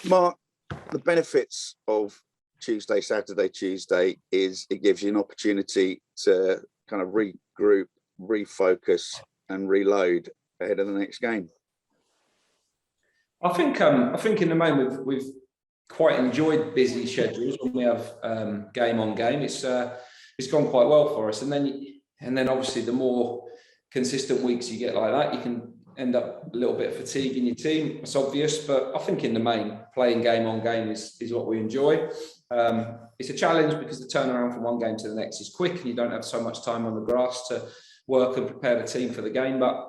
Mark, the benefits of Tuesday, Saturday, Tuesday is it gives you an opportunity to kind of regroup, refocus, and reload ahead of the next game. I think in the main we've quite enjoyed busy schedules when we have game on game. It's gone quite well for us, and then obviously the more consistent weeks you get like that, you can end up a little bit of fatigue in your team. It's obvious, but I think in the main, playing game on game is what we enjoy. It's a challenge because the turnaround from one game to the next is quick, and you don't have so much time on the grass to work and prepare the team for the game. But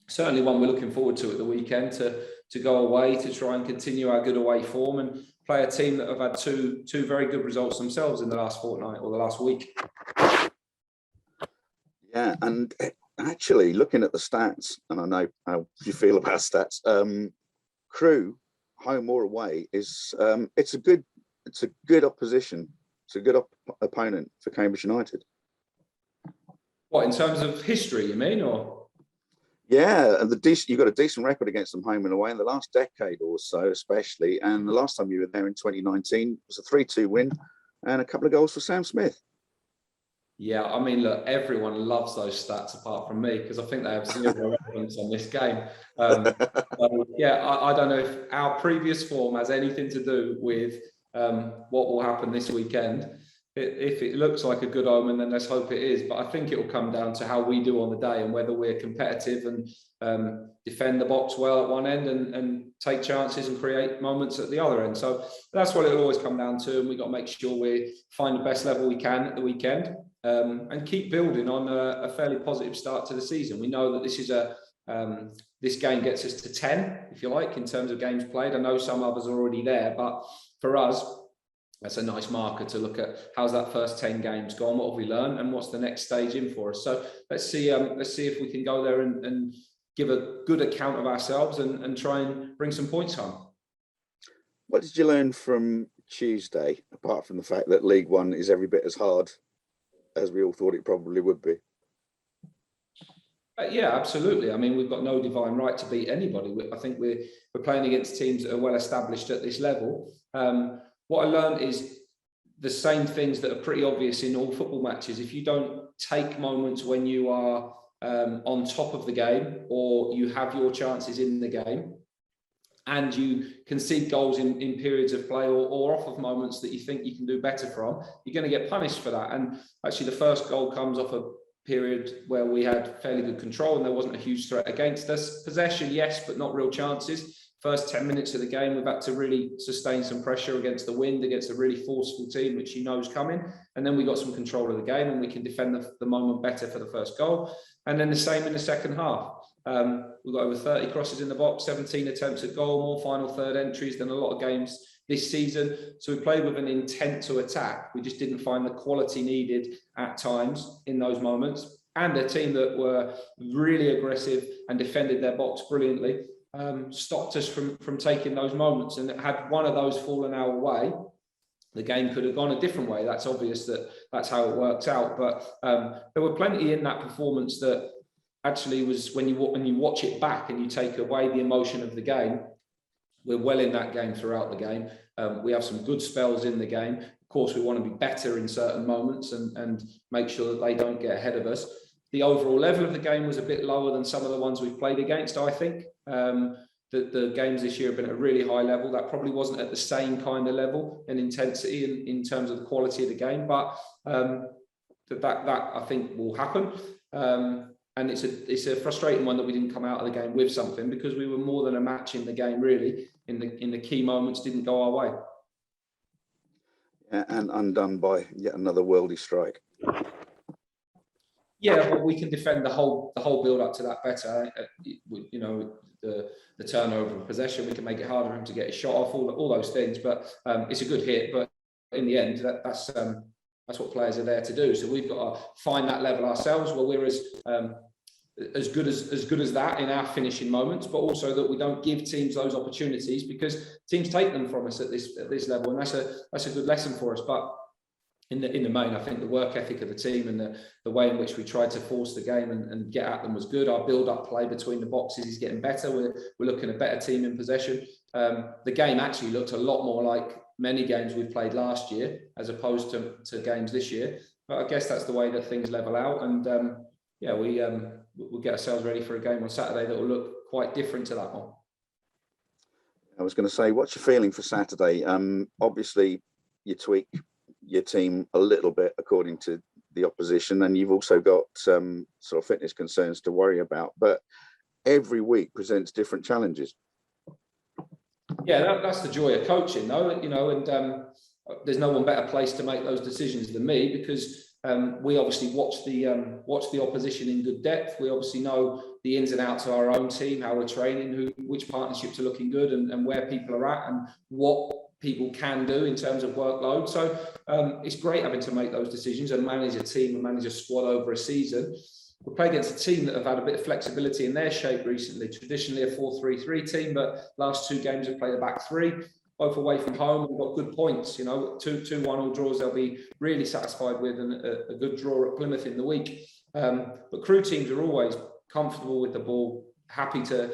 certainly one we're looking forward to at the weekend to go away to try and continue our good away form and play a team that have had two very good results themselves in the last fortnight or the last week. Yeah, and actually looking at the stats, and I know how you feel about stats, Crewe, home or away, is it's a good opposition. It's a good opponent for Cambridge United. What, in terms of history, you mean, or? Yeah, and you've got a decent record against them home and away in the last decade or so, especially. And the last time you were there in 2019 was a 3-2 win and a couple of goals for Sam Smith. Yeah, I mean, look, everyone loves those stats apart from me because I think they have zero relevance on this game. So, yeah, I don't know if our previous form has anything to do with what will happen this weekend. If it looks like a good omen, then let's hope it is. But I think it will come down to how we do on the day and whether we're competitive and defend the box well at one end and take chances and create moments at the other end. So that's what it'll always come down to. And we've got to make sure we find the best level we can at the weekend and keep building on a fairly positive start to the season. We know that this is this game gets us to 10, if you like, in terms of games played. I know some others are already there, but for us, that's a nice marker to look at. How's that first 10 games gone? What have we learned? And what's the next stage in for us? So let's see if we can go there and give a good account of ourselves and try and bring some points home. What did you learn from Tuesday, apart from the fact that League One is every bit as hard as we all thought it probably would be? Yeah, absolutely. I mean, we've got no divine right to beat anybody. I think we're playing against teams that are well established at this level. What I learned is the same things that are pretty obvious in all football matches. If you don't take moments when you are on top of the game or you have your chances in the game and you concede goals in periods of play or off of moments that you think you can do better from, you're going to get punished for that. And actually the first goal comes off a period where we had fairly good control and there wasn't a huge threat against us. Possession, yes, but not real chances. First 10 minutes of the game, we've had to really sustain some pressure against the wind, against a really forceful team, which you know is coming. And then we got some control of the game and we can defend the moment better for the first goal. And then the same in the second half. We've got over 30 crosses in the box, 17 attempts at goal, more final third entries than a lot of games this season. So we played with an intent to attack. We just didn't find the quality needed at times in those moments. And a team that were really aggressive and defended their box brilliantly stopped us from taking those moments. And had one of those fallen our way, the game could have gone a different way. That's obvious that's how it works out. But there were plenty in that performance that actually was, when you watch it back and you take away the emotion of the game, we're well in that game throughout the game. We have some good spells in the game. Of course, we want to be better in certain moments and make sure that they don't get ahead of us. The overall level of the game was a bit lower than some of the ones we've played against, I think. The games this year have been at a really high level. That probably wasn't at the same kind of level and intensity in terms of the quality of the game, but that I think will happen. And it's a frustrating one that we didn't come out of the game with something, because we were more than a match in the game, really. In the key moments, didn't go our way. Yeah, and undone by yet another worldy strike. Yeah, well, we can defend the whole build up to that better. You know, the turnover and possession, we can make it harder for him to get his shot off. All those things, but it's a good hit. But in the end, that's what players are there to do. So we've got to find that level ourselves, where we're as good as that in our finishing moments, but also that we don't give teams those opportunities, because teams take them from us at this level, and that's a good lesson for us. But in the main, I think the work ethic of the team and the way in which we tried to force the game and get at them was good. Our build-up play between the boxes is getting better. We're looking at a better team in possession. The game actually looked a lot more like many games we've played last year as opposed to games this year. But I guess that's the way that things level out. And we'll get ourselves ready for a game on Saturday that will look quite different to that one. I was going to say, what's your feeling for Saturday? Obviously, you tweak your team a little bit according to the opposition, and you've also got some sort of fitness concerns to worry about. But every week presents different challenges. Yeah, that's the joy of coaching, though. And there's no one better placed to make those decisions than me, because we obviously watch the opposition in good depth. We obviously know the ins and outs of our own team, how we're training, which partnerships are looking good, and where people are at, and what people can do in terms of workload. So it's great having to make those decisions and manage a team and manage a squad over a season. We play against a team that have had a bit of flexibility in their shape recently. Traditionally a 4-3-3 team, but last two games have played a back three, both away from home. We've got good points, 2-1 all draws they'll be really satisfied with, and a good draw at Plymouth in the week. But Crewe teams are always comfortable with the ball, happy to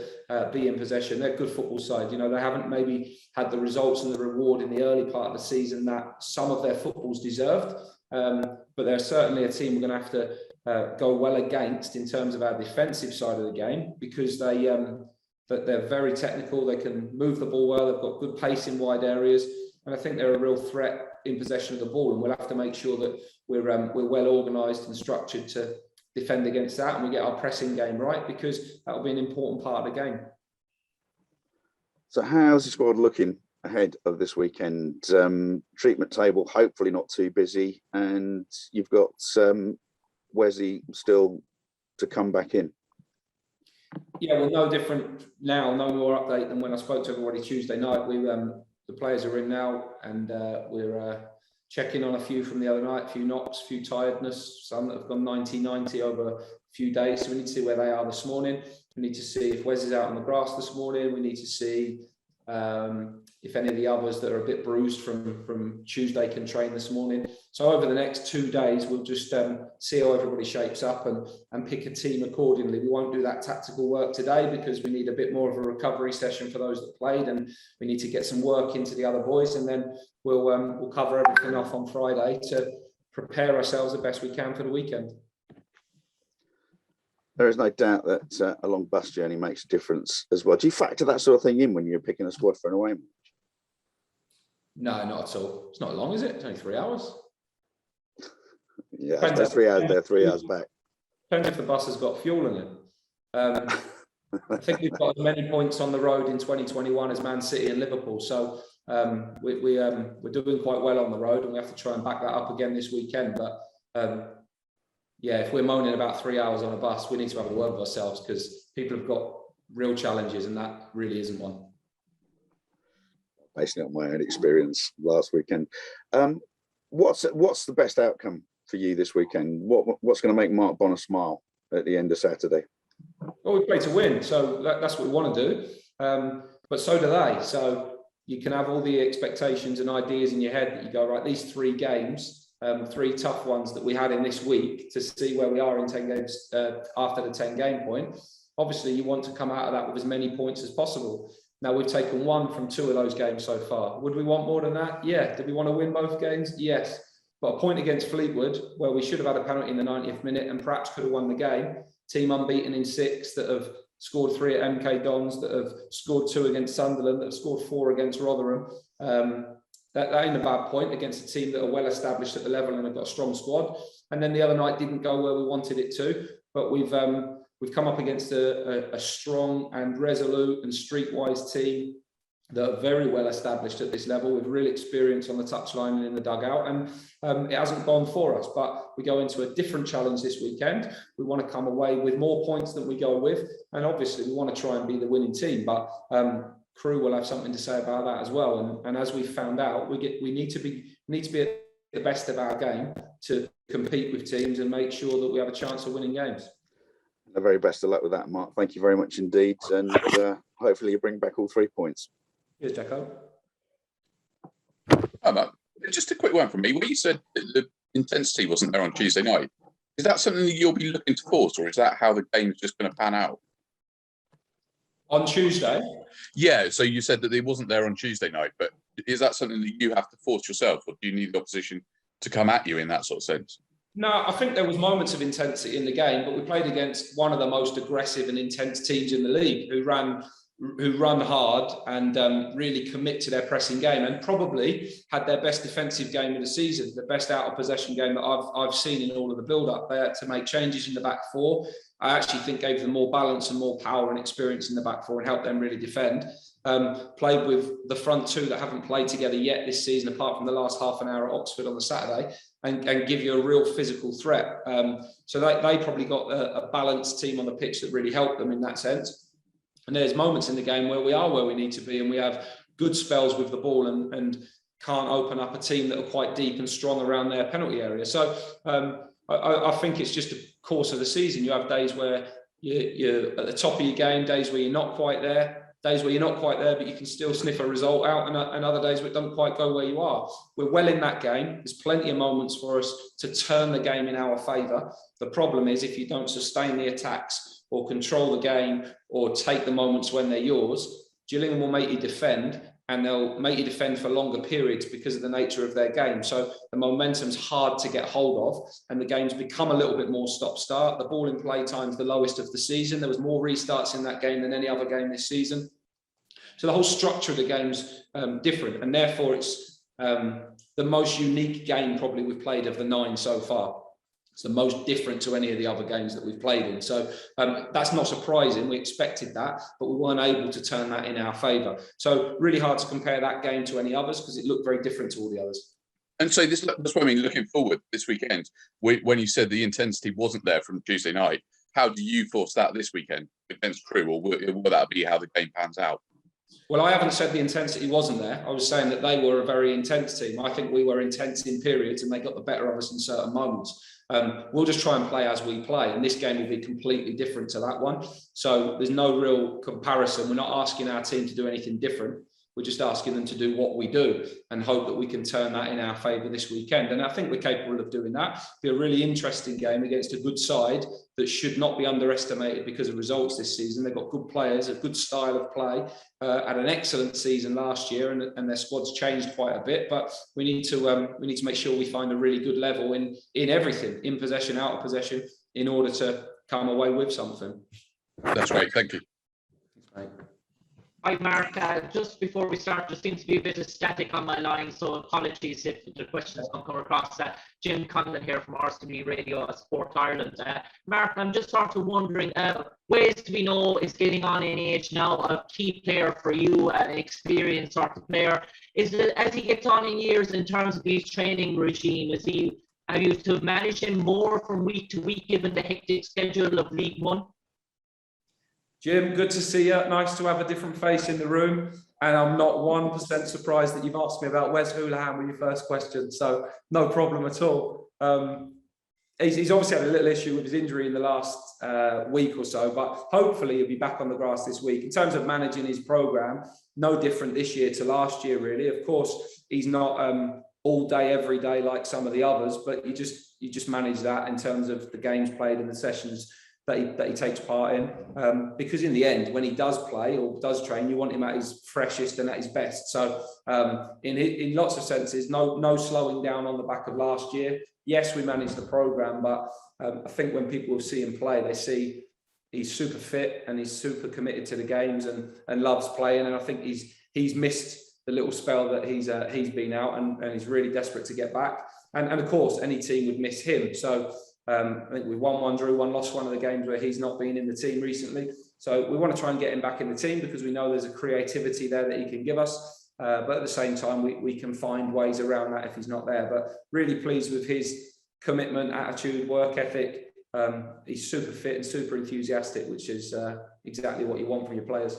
be in possession. They're a good football side. They haven't maybe had the results and the reward in the early part of the season that some of their footballs deserved. But they're certainly a team we're going to have to go well against in terms of our defensive side of the game, because they're very technical. They can move the ball well. They've got good pace in wide areas, and I think they're a real threat in possession of the ball. And we'll have to make sure that we're well organised and structured to defend against that, and we get our pressing game right, because that will be an important part of the game. So how's the squad looking ahead of this weekend? Treatment table hopefully not too busy, and you've got Wesley still to come back in. Yeah, well, no different now, no more update than when I spoke to everybody Tuesday night. The players are in now, and we're checking on a few from the other night, a few knocks, a few tiredness, some that have gone 90-90 over a few days. So we need to see where they are this morning. We need to see if Wes is out on the grass this morning. We need to see if any of the others that are a bit bruised from Tuesday can train this morning. So over the next 2 days, we'll just see how everybody shapes up and pick a team accordingly. We won't do that tactical work today, because we need a bit more of a recovery session for those that played, and we need to get some work into the other boys, and then we'll cover everything off on Friday to prepare ourselves the best we can for the weekend. There is no doubt that a long bus journey makes a difference as well. Do you factor that sort of thing in when you're picking a squad for an away match? No, not at all. It's not long, is it? It's only 3 hours. Yeah, there's 3 hours there, 3 hours back. Depends if the bus has got fuel in it. I think we've got as many points on the road in 2021 as Man City and Liverpool. So we're doing quite well on the road, and we have to try and back that up again this weekend. But yeah, if we're moaning about 3 hours on a bus, we need to have a word with ourselves, because people have got real challenges, and that really isn't one. Basing it on my own experience last weekend. What's the best outcome for you this weekend? What's going to make Mark Bonner smile at the end of Saturday? Well, we play to win, so that's what we want to do. But so do they. So you can have all the expectations and ideas in your head that you go, right, these 3 games, 3 tough ones that we had in this week, to see where we are in 10 games after the 10-game point. Obviously, you want to come out of that with as many points as possible. Now, we've taken 1 from 2 of those games so far. Would we want more than that? Yeah. Did we want to win both games? Yes. But a point against Fleetwood, where we should have had a penalty in the 90th minute and perhaps could have won the game. Team unbeaten in 6, that have scored 3 at MK Dons, that have scored 2 against Sunderland, that have scored 4 against Rotherham. That ain't a bad point against a team that are well established at the level and have got a strong squad. And then the other night didn't go where we wanted it to, but we've come up against a strong and resolute and streetwise team that are very well established at this level, with real experience on the touchline and in the dugout. And it hasn't gone for us, but we go into a different challenge this weekend. We want to come away with more points than we go with, and obviously we want to try and be the winning team. But Crewe will have something to say about that as well. And as we found out, we need to be at the best of our game to compete with teams and make sure that we have a chance of winning games. The very best of luck with that, Mark. Thank you very much indeed, and hopefully you bring back all 3 points. Cheers, Jacko. Hi, Mark. Just a quick one from me. Where you said that the intensity wasn't there on Tuesday night, is that something that you'll be looking to force, or is that how the game's just going to pan out? On Tuesday? Yeah, so you said that it wasn't there on Tuesday night, but is that something that you have to force yourself, or do you need the opposition to come at you in that sort of sense? No, I think there was moments of intensity in the game, but we played against one of the most aggressive and intense teams in the league, who run hard and really commit to their pressing game, and probably had their best defensive game of the season, the best out of possession game that I've seen in all of the build-up. They had to make changes in the back four. I actually think gave them more balance and more power and experience in the back four and helped them really defend. Played with the front two that haven't played together yet this season, apart from the last half an hour at Oxford on the Saturday, and give you a real physical threat. So they probably got a balanced team on the pitch that really helped them in that sense. And there's moments in the game where we are where we need to be, and we have good spells with the ball and can't open up a team that are quite deep and strong around their penalty area. So I think it's just a course of the season. You have days where you're at the top of your game, days where you're not quite there, days where you're not quite there, but you can still sniff a result out, and other days where it doesn't quite go where you are. We're well in that game. There's plenty of moments for us to turn the game in our favour. The problem is if you don't sustain the attacks or control the game or take the moments when they're yours, Gillingham will make you defend, and they'll make you defend for longer periods because of the nature of their game. So the momentum's hard to get hold of, and the game's become a little bit more stop-start. The ball in play time's the lowest of the season. There was more restarts in that game than any other game this season. So the whole structure of the game's different, and therefore it's the most unique game probably we've played of the 9 so far. It's the most different to any of the other games that we've played in. So that's not surprising. We expected that, but we weren't able to turn that in our favour. So really hard to compare that game to any others because it looked very different to all the others. And so that's what I mean, looking forward this weekend, when you said the intensity wasn't there from Tuesday night, how do you force that this weekend against Crewe, or will that be how the game pans out? Well, I haven't said the intensity wasn't there. I was saying that they were a very intense team. I think we were intense in periods and they got the better of us in certain moments. We'll just try and play as we play, and this game will be completely different to that one. So there's no real comparison. We're not asking our team to do anything different. We're just asking them to do what we do and hope that we can turn that in our favour this weekend. And I think we're capable of doing that. It'll be a really interesting game against a good side that should not be underestimated because of results this season. They've got good players, a good style of play, had an excellent season last year, and their squad's changed quite a bit. But we need to make sure we find a really good level in everything, in possession, out of possession, in order to come away with something. That's right. Thank you. Thanks, mate. Hi, Mark. Just before we start, there seems to be a bit of static on my line, so apologies if the questions don't come across. Jim Conlon here from RSTV Radio Sport Ireland. Mark, I'm just sort of wondering, ways to be know is getting on in age now, a key player for you, an experienced sort of player. Is it, as he gets on in years in terms of his training regime, have you to manage him more from week to week given the hectic schedule of League One? Jim, good to see you. Nice to have a different face in the room. And I'm not 1% surprised that you've asked me about Wes Hoolahan with your first question. So no problem at all. He's obviously had a little issue with his injury in the last week or so, but hopefully he'll be back on the grass this week. In terms of managing his programme, no different this year to last year, really. Of course, he's not all day, every day like some of the others, but you just manage that in terms of the games played and the sessions that he takes part in, because in the end, when he does play or does train, you want him at his freshest and at his best. So in lots of senses, no slowing down on the back of last year. Yes, we managed the programme, but I think when people see him play, they see he's super fit and he's super committed to the games and loves playing. And I think he's missed the little spell that he's been out, and he's really desperate to get back. And of course, any team would miss him. So I think we won one, drew one, lost one of the games where he's not been in the team recently. So we want to try and get him back in the team because we know there's a creativity there that he can give us. But at the same time, we can find ways around that if he's not there. But really pleased with his commitment, attitude, work ethic. He's super fit and super enthusiastic, which is exactly what you want from your players.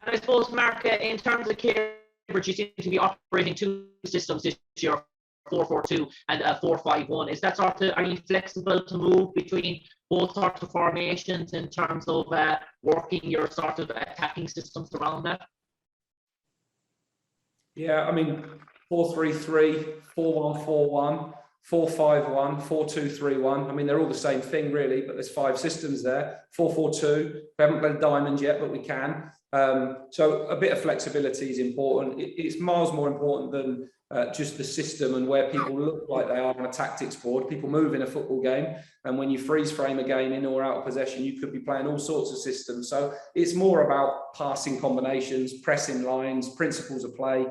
And I suppose, Mark, in terms of Cambridge, you seem to be operating two systems this year. 4-4-2 and 4-5-1. Is that sort of, are you flexible to move between both sorts of formations in terms of working your sort of attacking systems around that? Yeah, I mean, 4-3-3, 4-1-4-1, 4-5-1, 4-2-3-1. I mean, they're all the same thing, really, but there's 5 systems there. 4-4-2. We haven't played diamonds yet, but we can. So a bit of flexibility is important. It's miles more important than just the system and where people look like they are on a tactics board. People move in a football game, and when you freeze frame a game in or out of possession, you could be playing all sorts of systems. So it's more about passing combinations, pressing lines, principles of play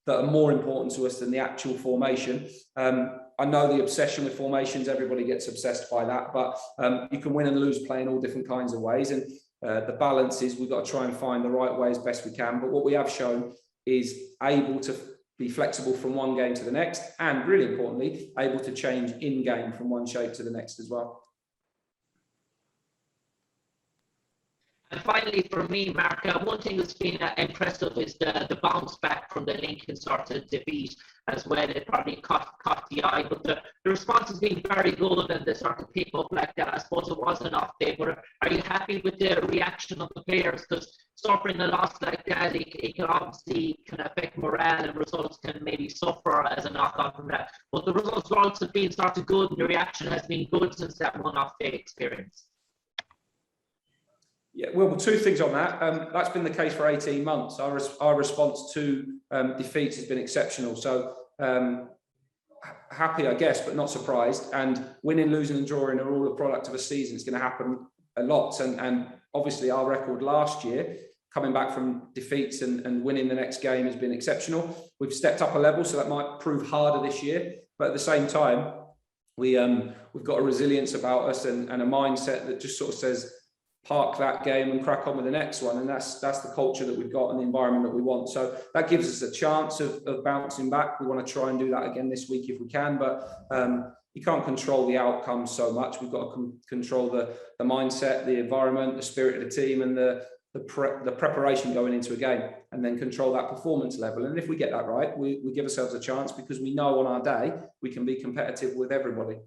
that are more important to us than the actual formation. I know the obsession with formations, everybody gets obsessed by that, but you can win and lose playing all different kinds of ways. And the balance is we've got to try and find the right way as best we can. But what we have shown is able to be flexible from one game to the next, and really importantly, able to change in game from one shape to the next as well. And finally, for me, Mark, one thing that's been impressive is the bounce back from the Lincoln sort of defeat as well. It probably caught the eye, but the response has been very good, and the sort of pick up like that. I suppose it was an off day, but are you happy with the reaction of the players? Because suffering a loss like that, it can obviously affect morale, and results can maybe suffer as a knock-on from that. But the results have been sort of good, and the reaction has been good since that one-off day experience. Yeah, well, 2 things on that. That's been the case for 18 months. Our response to defeats has been exceptional. So happy, I guess, but not surprised. And winning, losing and drawing are all a product of a season. It's going to happen a lot. And obviously our record last year, coming back from defeats and winning the next game, has been exceptional. We've stepped up a level, so that might prove harder this year. But at the same time, we've got a resilience about us and a mindset that just sort of says, park that game and crack on with the next one. And that's the culture that we've got and the environment that we want. So that gives us a chance of bouncing back. We want to try and do that again this week if we can, but you can't control the outcome so much. We've got to control the mindset, the environment, the spirit of the team, and the preparation going into a game, and then control that performance level. And if we get that right, we give ourselves a chance, because we know on our day we can be competitive with everybody.